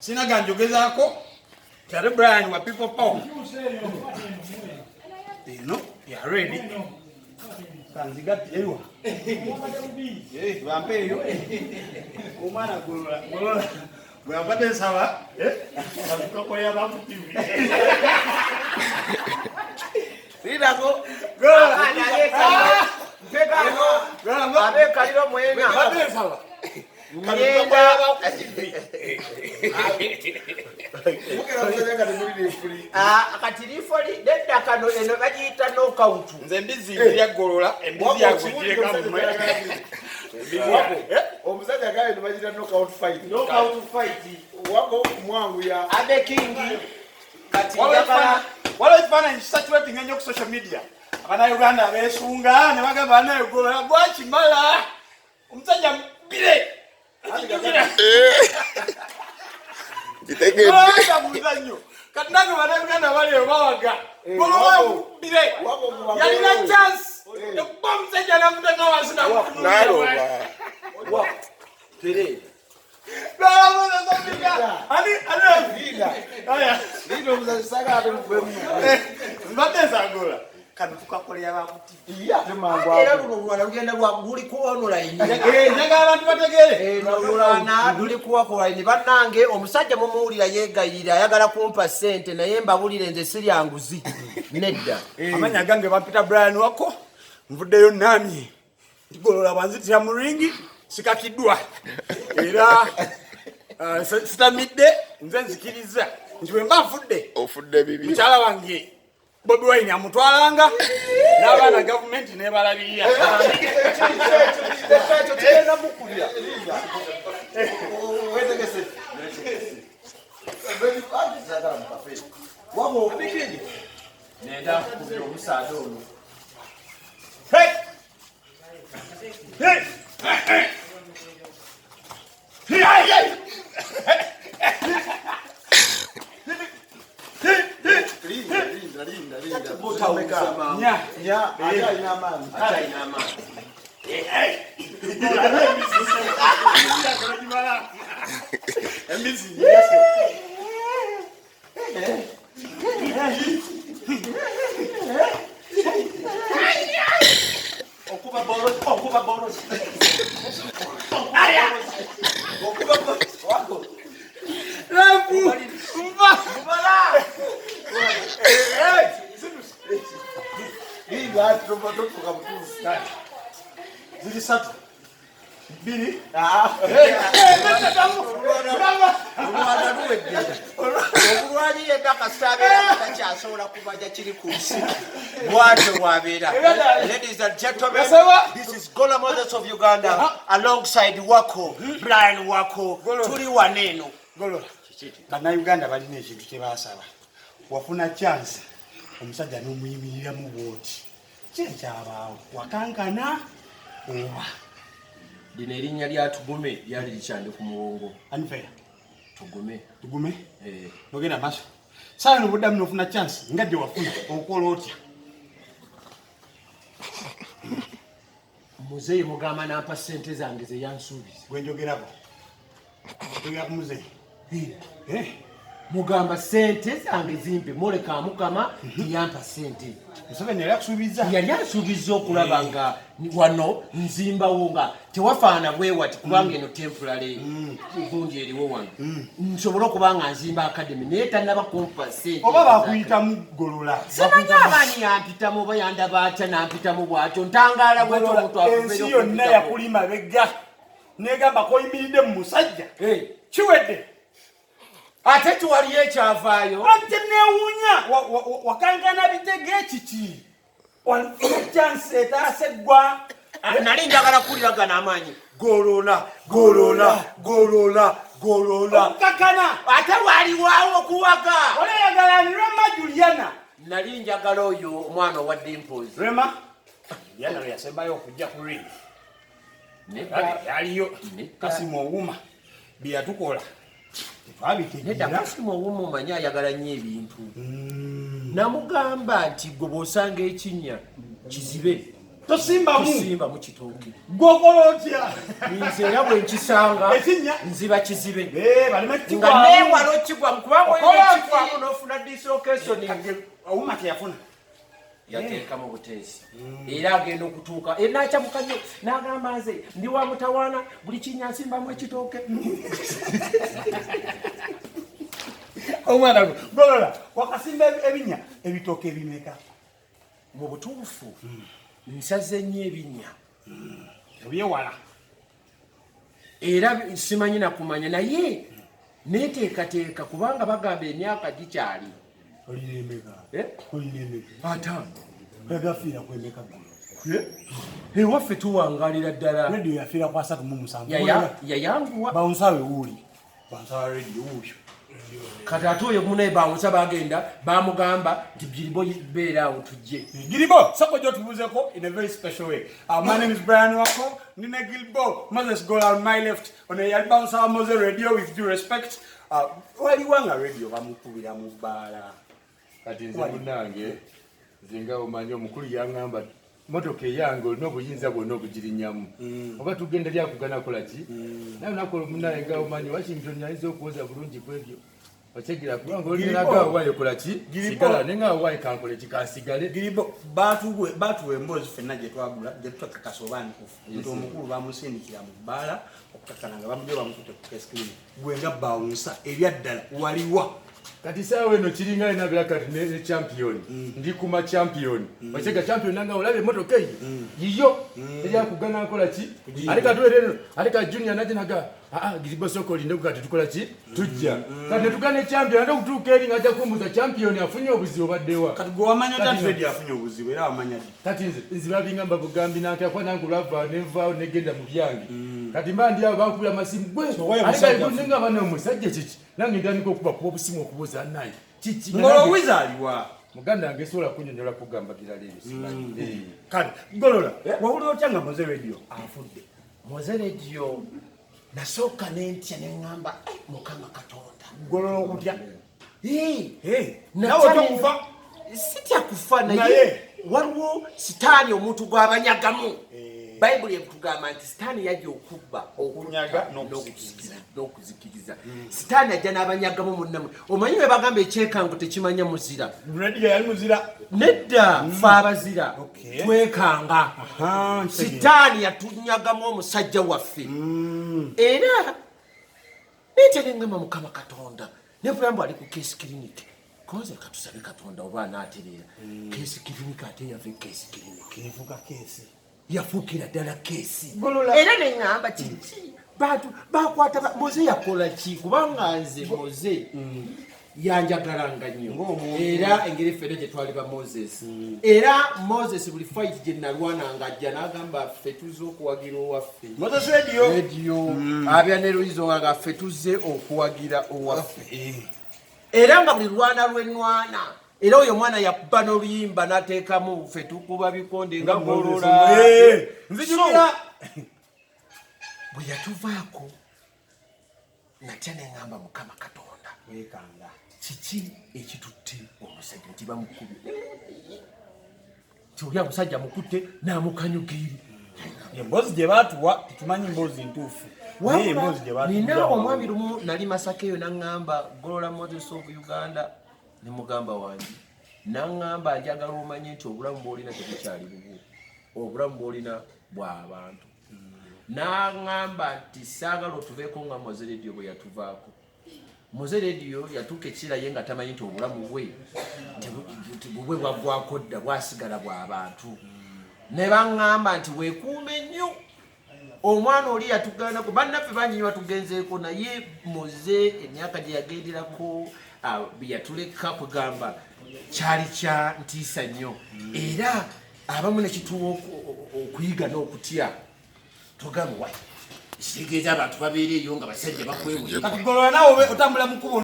Sina ganjogezaako Charlie Brian wa People Power. You know, you are ready. Kanzigati yewa. Wampe yo. Umana golola. Mwapate sawa? Kwa ya babu TV. Ridako. Golola. Abeka lilo mwena. Mwapate sawa? Akatirifoli deda kano eno bagiyita knockout. Nze mbizi ya golola embizi ya kutireka mwe. Omusajja gaye bagiyita knockout fight. Knockout fight. Wako mwangu ya Abe King kati wala ifana saturating nnyo ku social media. Abana Uganda besunga ne bagamba nayo golola gwachi mala. Omusajja mbire. Katnanga Uganda wale bawaga golo bire yalina chance omusajja namutanga wansi wa tere Ndio mzasaka atumfemu. Mbadeza gola kanu tukakolera bamuti Temangu era luno lwana lugenda lwa guli ku online. Njaga abantu bategere Lwana luli ku online bannange omusajja mumuwulira yeegayirira ayagala kumpa ssente naye mbabulire nze sirya nguzi nedda. Amanya gange bampita Brian wako nvuddeyo nami ngolola banzitira mu ringi sikakidwa era sitamidde nze nzikiriza njiwe mbafudde ofudde bibi mchala wange Bobi Wine amutwalanga n'abaana government nebalabirira tena mukulya. Wetegese. Wako bikini. Nenda kubira omusaada ono. hey hey Ya, acha ina amani. Acha ina amani. Okuba boros. Wako. Rafu Hii watu tupotoka mtu. zili satu bili Omwana luwedde. Obulwali endaka sitabeera takyasobola kubaja kiri ku nsi. Bwatyo bwabeera. Ladies and gentlemen, this is Gola Mothers of Uganda alongside Wako, Brian Wako. Tuli waneeno. golola bannayuganda balina ekintu kyebasaba wafuna chance omusajja n'omuyimiriramu bwoti kyekyabaawo wakankana oba Lino erinnya lya Tugume lyali likyande ku muwongo. anifera Tugume. nogenda maaso saawa nobuddamu nofuna chance nga gye wafuna okola otya Muzeeyi mugamba nampa ssente zange ze yansuubiza. gwenjogerako njogera ku muzeeyi Mugamba ssente zange zimpe moleka Mukama yampa ssente. Museveni yali akusuubiza Yali asuubiza okulaba nga wano nzimbawo nga tewafaana bwe wati kubanga eno temporary bungi eriwo wano. Nsobola okuba nga nzimba academy naye tannaba kumpa ssente. oba bakuyitamu golola Simanyi abaani yampitamu oba yandaba atya nampitamu bw'atyo ntangaala bw'atyo omuntu ensi yonna yakuli mabega negamba koyimiridde mu musajja kiwedde ate tiwaliyo ekyavaayo. ate newuunya wakankana bitege kiki walifuna chance etaseggwa Nali njagala kuwuliragana amaanyi. golola kakana Ate waliwaawo okuwaga. oleyagalani Rema Juliana Nali njagala oyo omwana owa Dimples. Rema Juliana lwe yasembayo okujja ku ring yaliyo Kasimu Owuma bye yatukola Nedda Kasimu Owuma omanyi ayagala nnyo ebintu. Namugamba nti gwe bw'osanga ekinnya kizibe tosimba mu kitooke Gokola otya. nze era bwe nkisanga Ekinya. nziba kizibe Balime nga kigwa. newala okigwamu kubanga oyekigwamu n'ofuna dislocation Awuma teyafuna. yateeka mu buteesi era agenda okutuuka nakyamuka nnyo n'agamba nze ndi wa mutawaana buli kinya nsimbamu ekitooke Omwana golola wakasimba ebinya ebitooke bimeka. mu butuufu nsaze nnyo ebinya Ebyewala. era simanyi nakumanya naye neteekateeka kubanga bagamba emyaka gikyali Olinemeka. Olinemeka. ataano Yagafiira kwemeka golo. ewaffe tuwangalira ddala Radio yafiira kwa 37. yayanguwa Bawunsawe uli. Bawunsawe radio uli. kati ate oyo munaye bawunsa bagenda bamugamba nti biribo beera awo tujje Gilbo, sako jo tubuzeko in a very special way. My name is Brian Wako. Nina Gilbo. Moses go on my left. On a bouncer Moses radio with due respect. Wali wanga radio bamukubira mu bala. Kati nze munange zinga omanyi omukulu yangamba motoka eyange olina obuyinza bwonna obugirinyamu oba tugenda lyakugana kola ki naye nakola omunaye nga omanyi Washington ayinza okuwoza bulungi ku ebyo okyegera kubanga olinagawo wayo kola ki sigala naye nga wayo kankole kikasigale Gilbo batuwe emboozi ffenna gye twagula gye tutakakasa oba nkufu nti omukulu bamusindikira mu bbaala okukakana nga bamugye bamukutte ku screen gwenga bawunsa ebyaddala waliwa. kati saawa eno kiringa enabira kati ne champion ndi kuma champion okyega champion nanga olabe motoka eyo yiyo eryakugana nkola ki aleka tuwerero aleka junior najinaga Gilbo soko linde kati tukola ki tujja kati tugane champion ndo kutuuka eri ngaja kumbuza champion afunye obuzibu baddewa Kati gwe wamanya that radio afunye obuzibu era wamanya kati nze babinga mbabugambi nakakwa nangu lava nenvaawo negenda mu byange kati mba ndi abo bakubira amasimu gwe aleka ndinga bana omusajja kiki nange ndandika okuba kuba obusimu okubuuza naye kiki ngolo wizaliwa muganda wange sobola kunyonyola kugamba birala ebyo simanyi kati golola wawulira otya nga Moze radio afudde. Moze radio nasooka nentya neŋŋamba mukama katonda Golola okutya nawe tokufa sitya kufa naye waliwo sitaani omuntu gw'abanyagamu bayibuli ekutugamba nti sitaani yajja okubba okunyaga n'okuzikiriza sitaani ajja n'abanyagamu munnamwe omanyi bwe bagamba ekyekango tekimanya muzira radio yali muzira nedda fe abazira twekanga sitaani yatunyagamu omusajja waffe era netya neŋŋamba mukama katonda nebulamba ali ku kesi kiriniki koze katusabe katonda oba anaatereera kesi kiriniki ate yave kesi kiriniki evuga kesi yafuukira ddala kesi era neŋŋamba kiki bantu bakwata Moze yakola ki kubanga nze Moze yanjagalanga nnyo era engeri ffenna gye twali ba Moses era Moses buli fight gye nalwananga ajja n'agamba ffe tuzze okuwagira owaffe Moses radio abya ne Luizo nga ffe tuzze okuwagira owaffe era nga buli lwana lwennwana era oyo mwana yakuba n'oluyimba n'ateekamu ffe tukuba bikonde nga golola nzijukira bwe yatuvaako natya neŋŋamba mukama katonda wekanga kiki ekitutte omusajja nti bamukubye tiolya musajja mukutte n'amukanyugiiri emboozi gye baatuwa tetumanyi emboozi ntuufu nina omwami lumu nali Masaka eyo naŋŋamba golola Moses of Uganda ne mugamba wange naŋŋamba njagala omanye nti obulamu bw'olina tebukyali bubu obulamu bw'olina bw'abantu naŋŋamba nti saagala otuveeko nga Moze radio bwe yatuvaako Moze radio yatuuka ekiseera ye nga tamanyi nti obulamu bwe bwe bwaggwako dda bwasigala bw'abantu ne baŋŋamba nti weekuume nnyo omwana oli yatugaanako bannaffe bangi batugenzeeko naye Moze emyaka gye yagenderako yatuleka kugamba kyali kya ntiisa nnyo era abamu nekituwa okuyiga n'okutya togamba wa kitegeeza abantu babeereeyo nga basajja bakwewunya kati golola nawe otambula mu kkubo